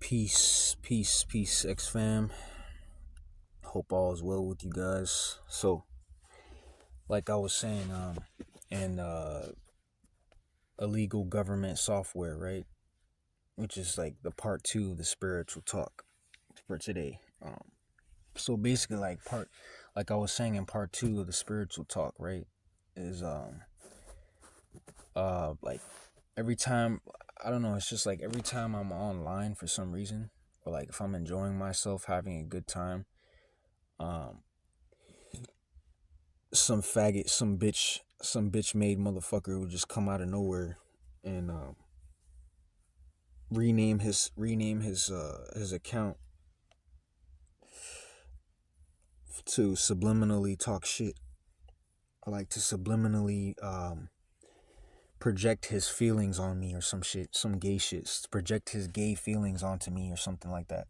Peace, X fam. Hope all is well with you guys. So, like I was saying, in illegal government software, right? Which is like the part two of the spiritual talk for today. So basically, like I was saying in part two of the spiritual talk, right? Is like every time, I don't know, it's just like every time I'm online for some reason, or like if I'm enjoying myself, having a good time, um some bitch made motherfucker will just come out of nowhere and rename his account to subliminally talk shit, or like to subliminally project his feelings on me or some shit, some gay shit, project his gay feelings onto me or something like that.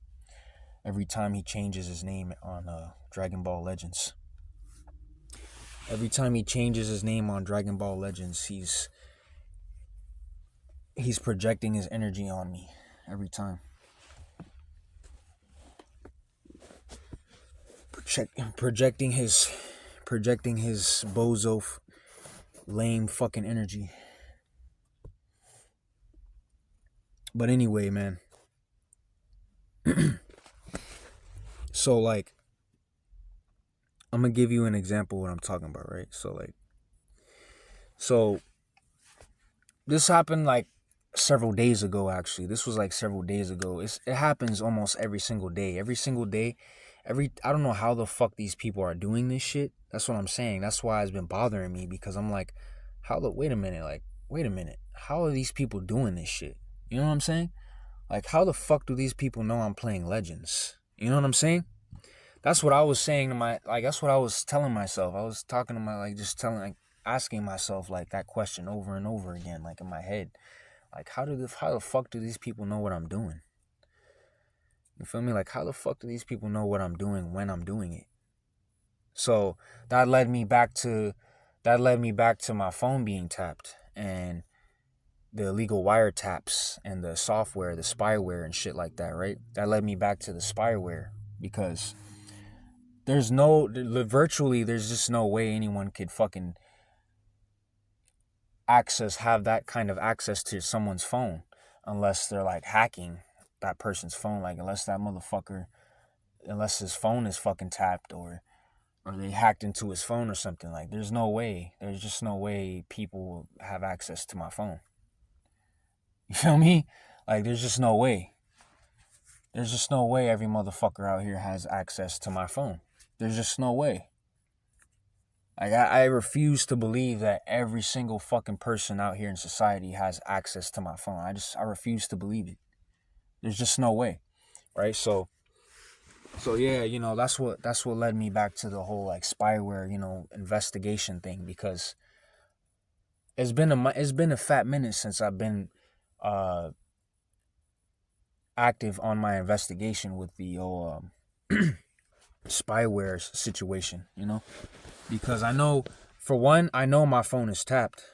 Every time he changes his name on Dragon Ball Legends. Every time he changes his name on Dragon Ball Legends, he's projecting his energy on me every time. Projecting his bozo lame fucking energy. But anyway, man. So like, I'm gonna give you an example of what I'm talking about, right? So this happened like several days ago. Actually, this was like several days ago. It happens almost every single day. I don't know how the fuck these people are doing this shit. That's what I'm saying. That's why it's been bothering me, because I'm like, wait a minute, how are these people doing this shit? You know what I'm saying? Like, how the fuck do these people know I'm playing Legends? You know what I'm saying? That's what I was saying to that's what I was telling myself. I was talking to asking myself like that question over and over again, like in my head. Like, how the fuck do these people know what I'm doing? You feel me? Like, how the fuck do these people know what I'm doing when I'm doing it? So that led me back to my phone being tapped, and the illegal wiretaps and the software, the spyware and shit like that, right? That led me back to the spyware, because there's just no way anyone could fucking have that kind of access to someone's phone unless they're like hacking that person's phone, like unless his phone is fucking tapped, or they hacked into his phone or something. Like, there's just no way people have access to my phone. You feel me? Like, there's just no way every motherfucker out here has access to my phone. There's just no way. Like, I refuse to believe that every single fucking person out here in society has access to my phone. I refuse to believe it. There's just no way, right? So yeah, that's what led me back to the whole like spyware, investigation thing, because it's been a fat minute since I've been active on my investigation with the spyware situation, because I know, for one, I know my phone is tapped.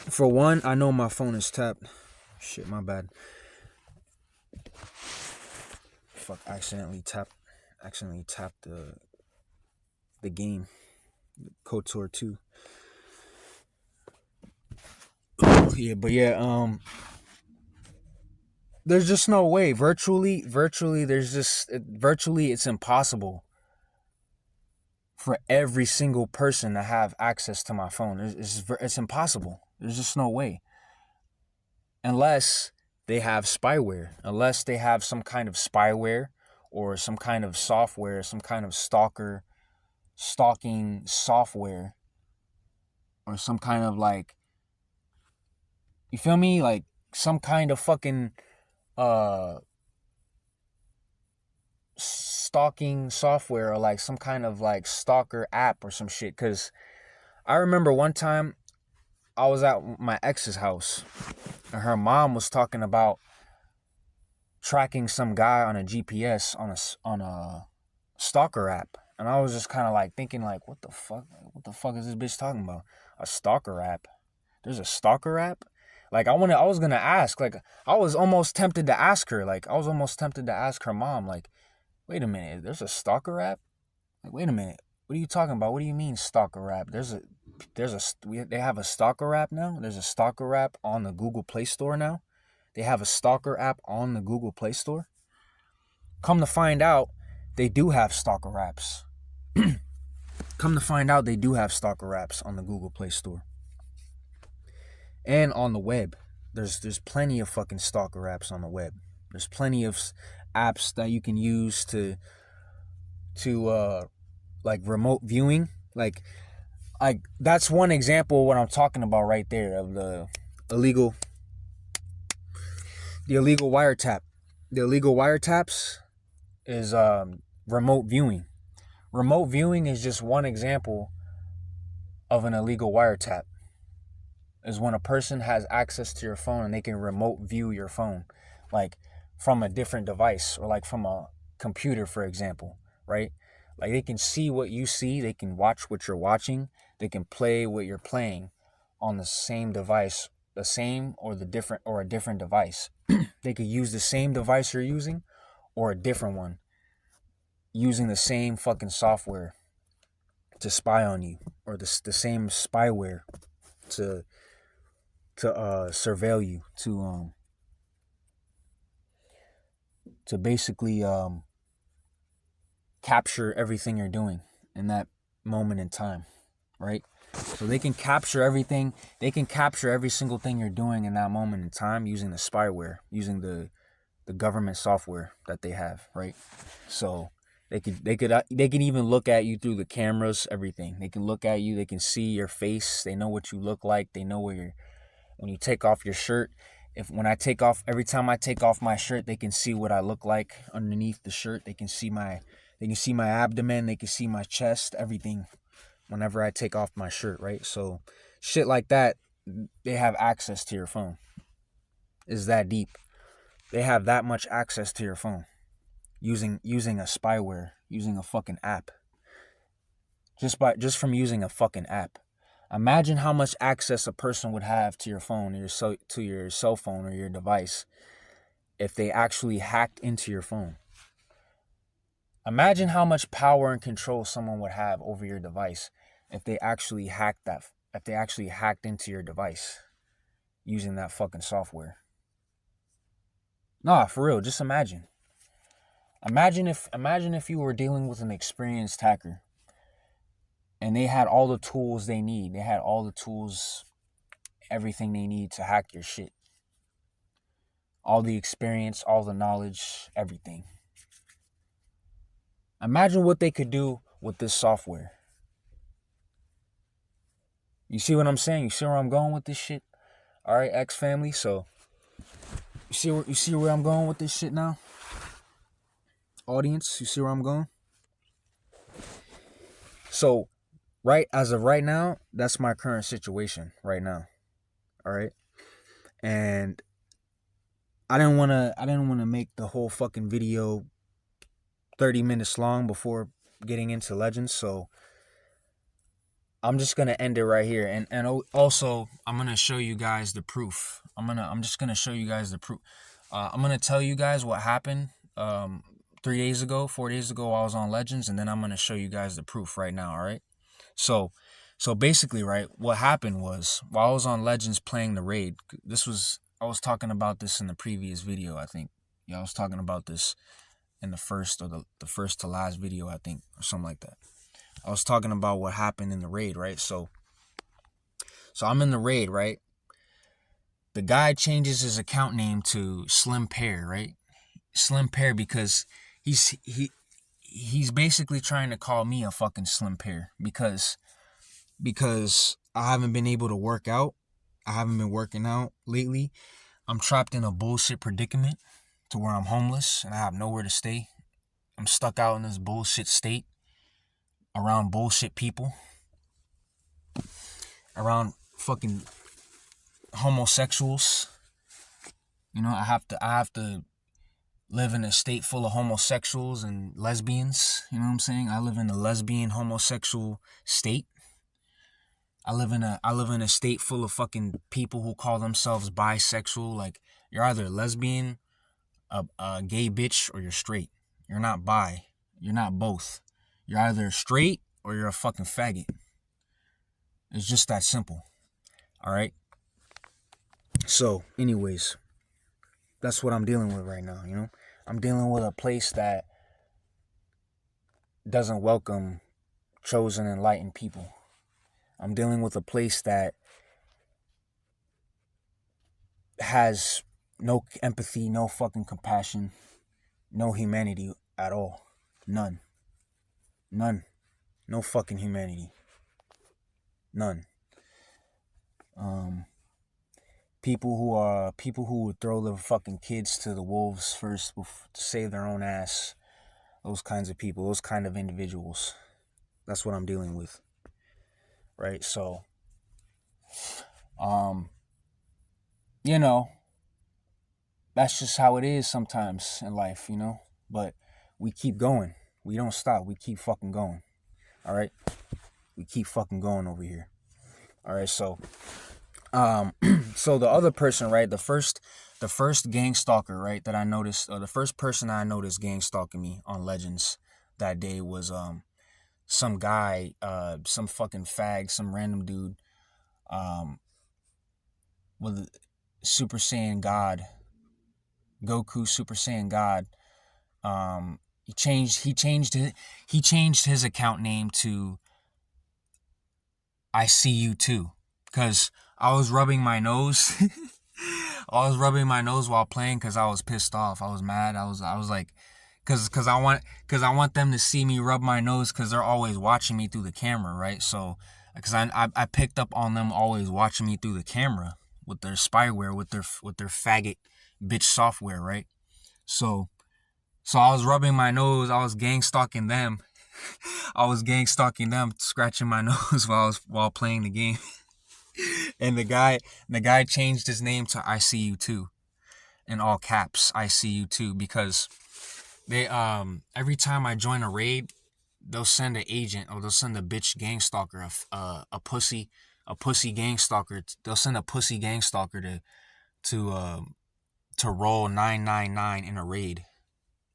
For one, I know my phone is tapped. Shit, my bad. Fuck, accidentally tapped the game, KOTOR 2. Yeah, but yeah, there's just no way. Virtually, it's impossible for every single person to have access to my phone. It's impossible. There's just no way. Unless they have spyware. Unless they have some kind of spyware, or some kind of software, some kind of stalking software, or some kind of like, you feel me? Like some kind of fucking stalking software, or like some kind of like stalker app or some shit. Cause I remember one time I was at my ex's house, and her mom was talking about tracking some guy on a GPS on a stalker app. And I was just kind of like thinking like, what the fuck is this bitch talking about? A stalker app? There's a stalker app? Like, I was gonna ask. Like, I was almost tempted to ask her. Like, I was almost tempted to ask her mom. Like, wait a minute, there's a stalker app? Like, wait a minute, what are you talking about? What do you mean stalker app? They have a stalker app now. There's a stalker app on the Google Play Store now. They have a stalker app on the Google Play Store. Come to find out, they do have stalker apps. Come to find out, they do have stalker apps on the Google Play Store and on the web. There's plenty of fucking stalker apps on the web. There's plenty of apps that you can use to like remote viewing. Like that's one example of what I'm talking about right there, of the illegal wiretap. The illegal wiretaps is remote viewing. Remote viewing is just one example of an illegal wiretap. Is when a person has access to your phone and they can remote view your phone, like from a different device, or like from a computer, for example, right? Like, they can see what you see, they can watch what you're watching, they can play what you're playing on the same device, the same or the different, or a different device. They could use the same device you're using or a different one, using the same fucking software to spy on you, or the same spyware to surveil you, to basically capture everything you're doing in that moment in time, right? So they can capture everything. They can capture every single thing you're doing in that moment in time using the spyware, using the government software that they have, right? So they can even look at you through the cameras, everything. They can look at you. They can see your face. They know what you look like. They know when you take off your shirt. Every time I take off my shirt, they can see what I look like underneath the shirt. They can see my abdomen. They can see my chest, everything. Whenever I take off my shirt, right? So shit like that, they have access to your phone. Is that deep? They have that much access to your phone using a spyware, using a fucking app. Just from using a fucking app. Imagine how much access a person would have to your phone, or to your cell phone or your device, if they actually hacked into your phone. Imagine how much power and control someone would have over your device if they actually hacked into your device using that fucking software. Nah, for real, just imagine. Imagine if you were dealing with an experienced hacker and they had all the tools they need. They had all the tools, everything they need to hack your shit. All the experience, all the knowledge, everything. Imagine what they could do with this software. You see what I'm saying? You see where I'm going with this shit? All right, X family. So you see where I'm going with this shit now? Audience, you see where I'm going? So, as of right now, that's my current situation right now. All right? And I didn't want to make the whole fucking video 30 minutes long before getting into Legends, so I'm just gonna end it right here, and also I'm gonna show you guys the proof. I'm just gonna show you guys the proof. I'm gonna tell you guys what happened 4 days ago while I was on Legends, and then I'm gonna show you guys the proof right now. All right. So basically, right, what happened was, while I was on Legends playing the raid, I was talking about this in the previous video, I think. Yeah, I was talking about this in the first to last video, I think, or something like that. I was talking about what happened in the raid, right? So I'm in the raid, right? The guy changes his account name to Slim Pear, right? Slim Pear, because he's basically trying to call me a fucking Slim Pear because I haven't been able to work out. I haven't been working out lately. I'm trapped in a bullshit predicament to where I'm homeless and I have nowhere to stay. I'm stuck out in this bullshit state around bullshit people, around fucking homosexuals. You know, I have to live in a state full of homosexuals and lesbians. You know what I'm saying? I live in a lesbian homosexual state. I live in a state full of fucking people who call themselves bisexual. Like, you're either a lesbian, a gay bitch, or you're straight. You're not bi. You're not both. You're either straight or you're a fucking faggot. It's just that simple. All right. So, anyways, that's what I'm dealing with right now. You know, I'm dealing with a place that doesn't welcome chosen, enlightened people. I'm dealing with a place that has no empathy, no fucking compassion, no humanity at all. None. None. No fucking humanity. None. People who would throw their fucking kids to the wolves first to save their own ass. Those kinds of people, those kind of individuals. That's what I'm dealing with. Right? So, you know, that's just how it is sometimes in life, you know? But we keep going. We don't stop. We keep fucking going. All right? We keep fucking going over here. All right, so so the other person, right, the first gang stalker, right, that I noticed, the first person I noticed gang stalking me on Legends that day was some guy, some fucking fag, some random dude, with Super Saiyan God, Goku Super Saiyan God. He changed his account name to I See You Too, because I was rubbing my nose. I was rubbing my nose while playing because I was pissed off. I was mad. I was like, because I want them to see me rub my nose because they're always watching me through the camera, right? So because I picked up on them always watching me through the camera with their spyware, with their faggot bitch software, right? So I was rubbing my nose. I was gang stalking them. Scratching my nose while playing the game. And the guy changed his name to I See You Too, in all caps. I See You Too, because they every time I join a raid, they'll send an agent, or they'll send a bitch gang stalker, a pussy gang stalker. They'll send a pussy gang stalker to roll 999 in a raid.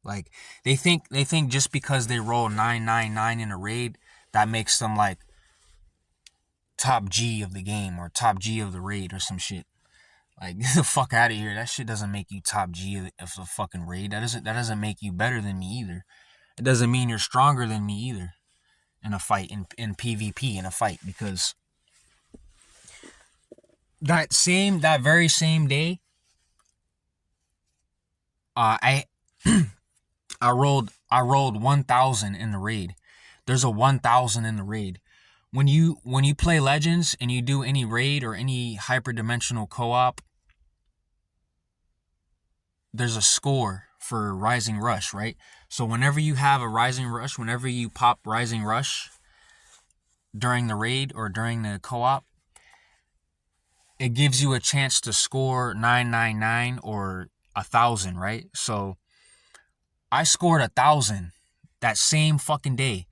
Like, they think just because they roll 999 in a raid, that makes them like top G of the game or top G of the raid or some shit. Like, get the fuck out of here. That shit doesn't make you top G of the fucking raid. That doesn't make you better than me either. It doesn't mean you're stronger than me either in a fight, in PvP, in a fight, because that very same day, I rolled 1,000 in the raid. There's a 1,000 in the raid. When you play Legends and you do any raid or any hyperdimensional co-op, there's a score for Rising Rush, right? So whenever you have a Rising Rush, whenever you pop Rising Rush during the raid or during the co-op, it gives you a chance to score 999 or 1,000, right? So I scored 1,000 that same fucking day.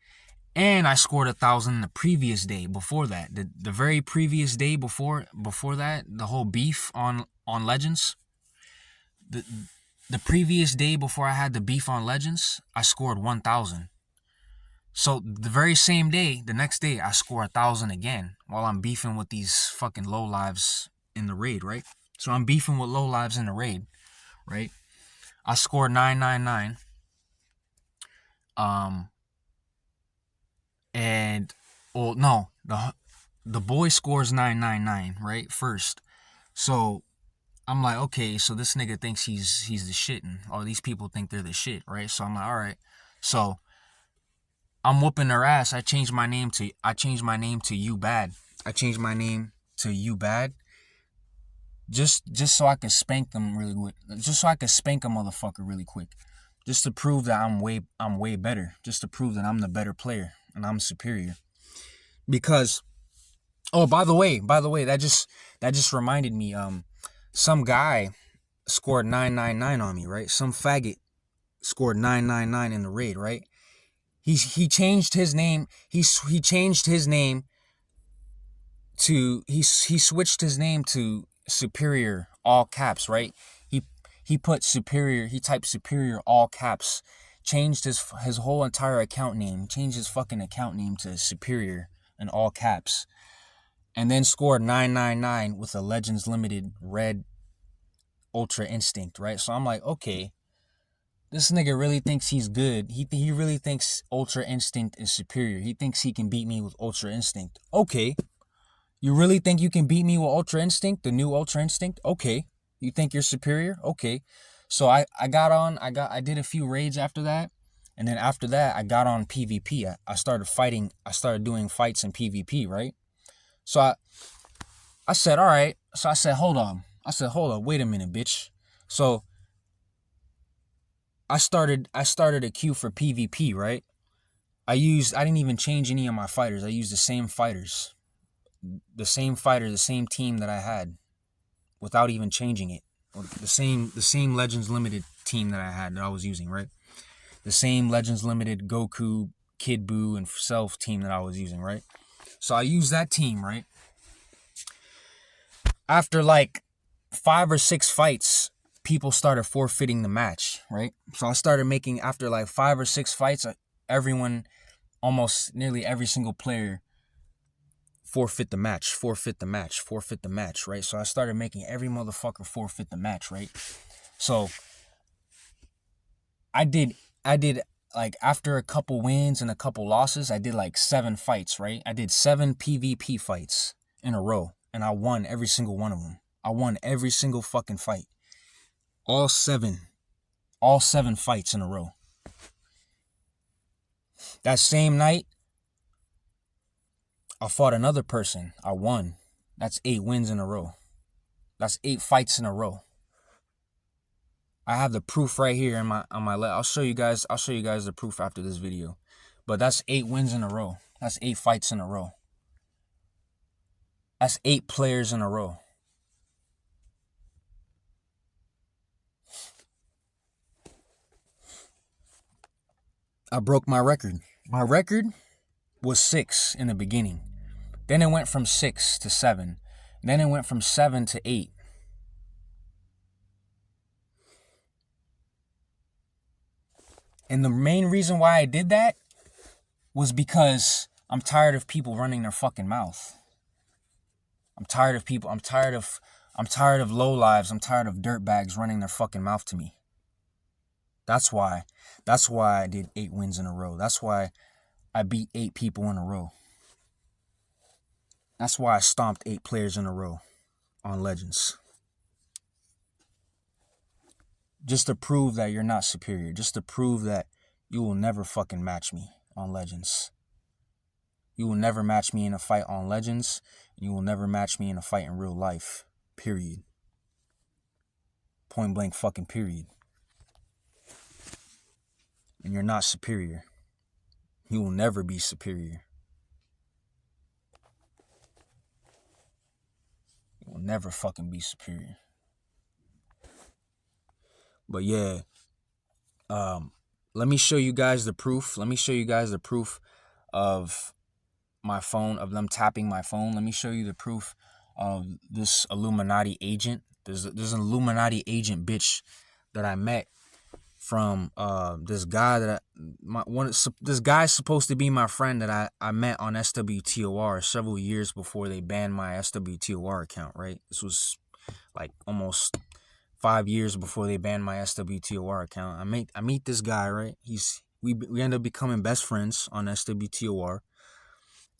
And I scored 1,000 the previous day before that. The very previous day before that, the whole beef on Legends. The previous day before I had the beef on Legends, I scored 1,000. So the very same day, the next day, I score 1,000 again while I'm beefing with these fucking lowlives in the raid, right? So I'm beefing with lowlives in the raid, right? I scored 999. And, well, no, the boy scores 999, right? First. So I'm like, okay, so this nigga thinks he's the shit, and all these people think they're the shit, right? So I'm like, all right. So I'm whooping their ass. I changed my name to You Bad. I changed my name to You Bad. Just so I could spank them really quick. Just so I could spank a motherfucker really quick. Just to prove that I'm way better. Just to prove that I'm the better player and I'm superior. Because, oh, by the way, that just reminded me, some guy scored 999 on me, right? Some faggot scored 999 in the raid, right? He changed his name. He changed his name he switched his name to Superior, all caps, right? He put Superior, he typed Superior, all caps, changed his whole entire account name, changed his fucking account name to Superior in all caps, and then scored 999 with a Legends Limited red Ultra Instinct, right? So I'm like, okay, this nigga really thinks he's good. He really thinks Ultra Instinct is superior. He thinks he can beat me with Ultra Instinct. Okay. You really think you can beat me with Ultra Instinct, the new Ultra Instinct? Okay. You think you're superior? Okay. So I did a few raids after that. And then after that, I got on PvP. I started fighting. I started doing fights in PvP, right? So I said, all right. So I said, hold on. Wait a minute, bitch. So I started a queue for PvP, right? I didn't even change any of my fighters. I used the same fighters. The same team that I had without even changing it. The same Legends Limited team that I had that I was using, right? The same Legends Limited Goku, Kid Buu, and Self team that I was using, right? So I used that team, right? After like 5 or 6 fights, people started forfeiting the match, right? So I started making, after like 5 or 6 fights, everyone, almost nearly every single player forfeit the match, right? So I started making every motherfucker forfeit the match, right? So I did like, after a couple wins and a couple losses, I did like 7 fights, right? I did 7 PvP fights in a row, and I won every single one of them. I won every single fucking fight. All seven fights in a row. That same night, I fought another person. I won. That's 8 wins in a row. That's 8 fights in a row. I have the proof right here on my left. I'll show you guys the proof after this video. But that's 8 wins in a row. That's 8 fights in a row. That's 8 players in a row. I broke my record. My record was 6 in the beginning. Then it went from 6 to 7. Then it went from 7 to 8. And the main reason why I did that was because I'm tired of people running their fucking mouth. I'm tired of low lives. I'm tired of dirtbags running their fucking mouth to me. That's why I did 8 wins in a row. That's why I beat 8 people in a row. That's why I stomped 8 players in a row on Legends. Just to prove that you're not superior. Just to prove that you will never fucking match me on Legends. You will never match me in a fight on Legends. You will never match me in a fight in real life. Period. Point blank fucking period. And you're not superior. You will never be superior. You will never fucking be superior. But yeah, let me show you guys the proof. Let me show you guys the proof of my phone, of them tapping my phone. Let me show you the proof of this Illuminati agent. There's an Illuminati agent bitch that I met from this guy this guy's supposed to be my friend that I met on SWTOR several years before they banned my SWTOR account, right? This was like almost 5 years before they banned my SWTOR account. I meet this guy, right? We end up becoming best friends on SWTOR.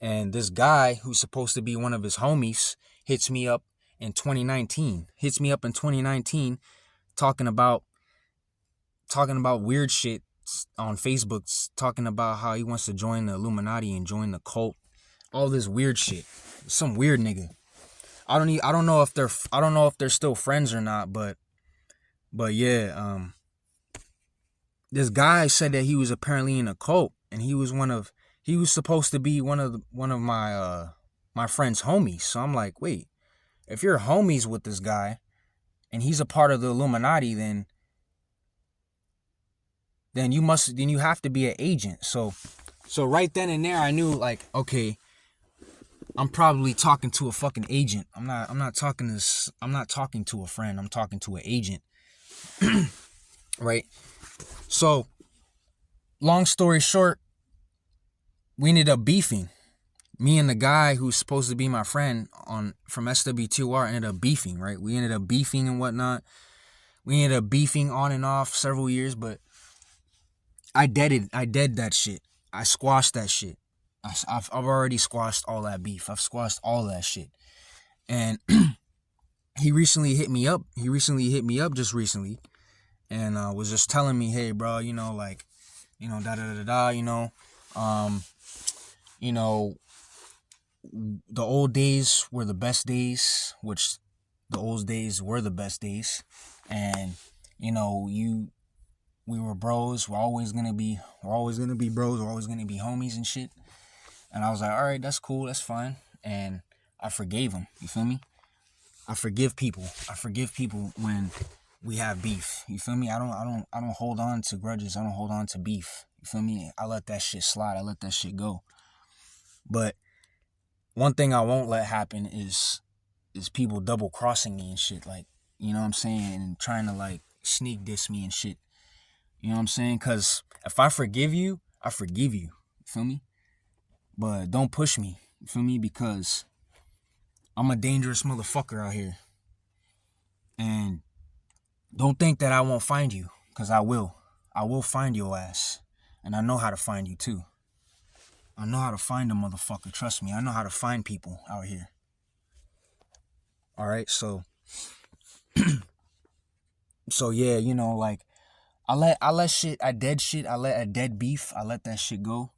And this guy, who's supposed to be one of his homies, hits me up in 2019. Talking about weird shit on Facebook, talking about how he wants to join the Illuminati and join the cult. All this weird shit. Some weird nigga. I don't know if they're still friends or not, but yeah, this guy said that he was apparently in a cult, and he was supposed to be one of my friend's homies. So I'm like, wait, if you're homies with this guy and he's a part of the Illuminati, then you have to be an agent. So right then and there, I knew, like, okay, I'm probably talking to a fucking agent. I'm not talking to a friend. I'm talking to an agent, right? So, long story short, we ended up beefing. Me and the guy who's supposed to be my friend from SW2R ended up beefing, right? We ended up beefing and whatnot. We ended up beefing on and off several years, but I dead that shit. I squashed that shit. I've already squashed all that beef. I've squashed all that shit. And he recently hit me up. Just recently, and was just telling me, hey, bro, like, da da da da, you know, the old days were the best days, which the old days were the best days, and we were bros. We're always gonna be bros. We're always gonna be homies and shit. And I was like, all right, that's cool, that's fine. And I forgave him. You feel me? I forgive people. When we have beef. You feel me? I don't hold on to grudges. I don't hold on to beef. You feel me? I let that shit slide. I let that shit go. But one thing I won't let happen is people double crossing me and shit. Like, you know what I'm saying? And trying to like sneak diss me and shit. You know what I'm saying? Cause if I forgive you, I forgive you. You feel me? But don't push me. You feel me? Because I'm a dangerous motherfucker out here. And don't think that I won't find you, because I will. I will find your ass. And I know how to find you too. I know how to find a motherfucker. Trust me. I know how to find people out here. Alright, so yeah, like I let a dead beef, I let that shit go.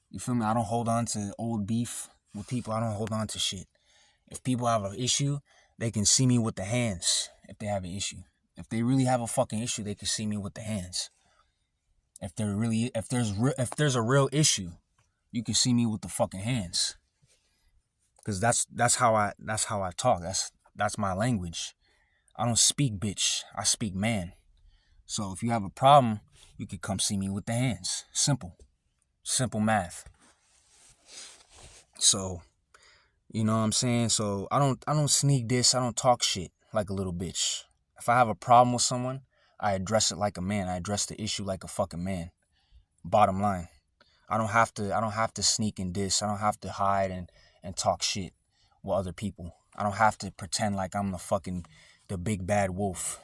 You feel me? I don't hold on to old beef with people. I don't hold on to shit. If people have an issue, they can see me with the hands. If they have an issue, if they really have a fucking issue, they can see me with the hands. If there's a real issue, you can see me with the fucking hands. Cause that's how I talk. That's my language. I don't speak bitch. I speak man. So if you have a problem, you can come see me with the hands. Simple math. So, you know what I'm saying? So I don't sneak diss. I don't talk shit like a little bitch. If I have a problem with someone, I address it like a man. I address the issue like a fucking man. Bottom line. I don't have to sneak and diss. I don't have to hide and talk shit with other people. I don't have to pretend like I'm the big bad wolf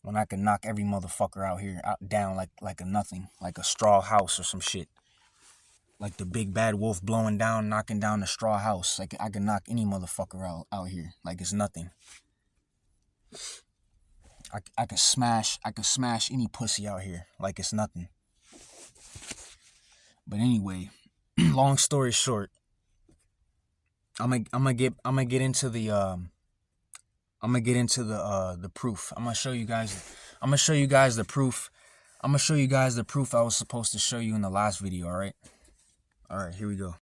when I can knock every motherfucker out here down like a nothing, like a straw house or some shit. Like the big bad wolf knocking down the straw house. Like I can knock any motherfucker out here like it's nothing. I could smash any pussy out here like it's nothing. But anyway, long story short, I'm gonna get into the the proof. I'm gonna show you guys the proof. I was supposed to show you in the last video, all right? All right, here we go.